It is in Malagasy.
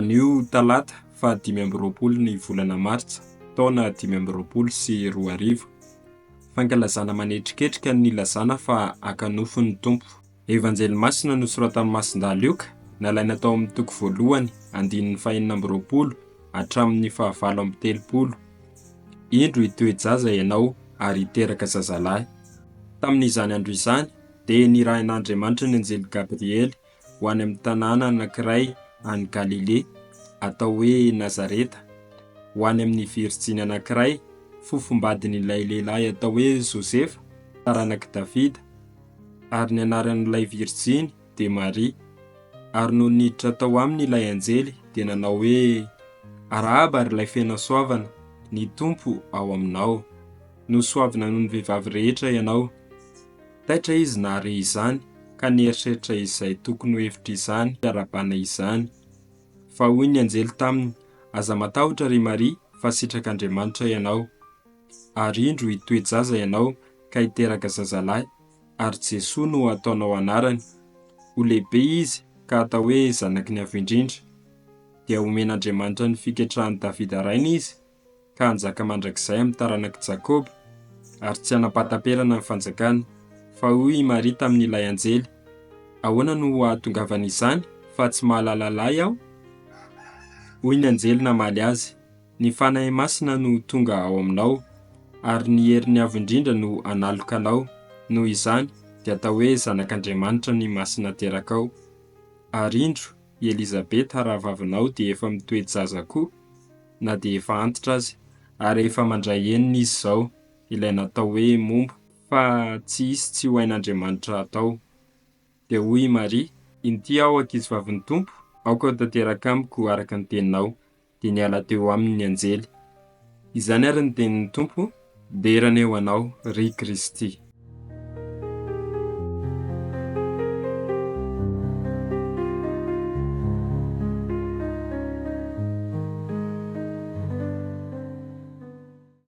Anio talata fa 5 ny volana Martsa, taona 2024. Fankalazana manetriketrika ny lazana fa hakanofo ny Tompo. Evanjely masina nosoratan'i Masindà Lioka, nalaina tao amin'ny toko voalohany, 2:20 hatramin'ny 7:30. Indro hitoejaza ianao ary hiteraka zazalahy. Tamin'izany andro izany dia nirahin'Andriamanitra ny anjely Gabriely ho any amin'ny tanàna anankiray any Galile, atao hoe Nazareta, ho any amin'ny Virjiny anankiray, fofombadin'ilay lehilahy atao hoe Josefa, taranak'i Davida, ary ny anaran'ilay Virjiny dia Maria. Ary no niditra tao aminy ilay anjely dia nanao hoe: "Arahaba ary ilay fiainasoavana, ny Tompo ao aminao. Nosoavina noho ny vehivavy rehetra ianao." Taitra izy nahare izany ka nieritreritra izay tokony ho hevitra izany arabana izany. Fa hoy ny anjely taminy: "Aza matahotra ry Maria, fa sitrak'Andriamanitra ianao. Ary indro hitoejaza ianao ka hiteraka zazalahy, ary Jesoa no ataonao anarany. Ho lehibe izy ka atao hoe zanaky ny Avo Indrindra. Dia omen'Andriamanitra ny fiketrahan'i Davida rainy izy, ka hanjaka mandrakizay amin'ny taranak'i Jakôba, ary tsy hanapataperana ny fanjakany." Fa hoy i Maria tamin'ilay anjely: "Ahoana no ahatongavana izany, fa tsy mahalala lahy aho?" Hoy ny anjely namaly azy: "Ny fanahy masina no tonga ao aminao, ary ny herin'ny Avo Indrindra no analoka anao. Noho izany dia atao hoe zanak'Andriamanitra ny masina terakao. Ary indro i Elizabeta rahavavinao dia efa mitoejaza koa, na dia efa antitra azy, ary efa mandray heniny izy izao, ilay natao hoe mombo, fa tsy hisy tsy ho hain'Andriamanitra atao." Dia hoy i Maria: "Inty aho ankizivavin'ny Tompo, aoka ho tanteraka amiko araka ny teninao." Dia niala teo aminy ny anjely. Izany ary ny tenin'ny Tompo, derany eo anao, ry Kristy.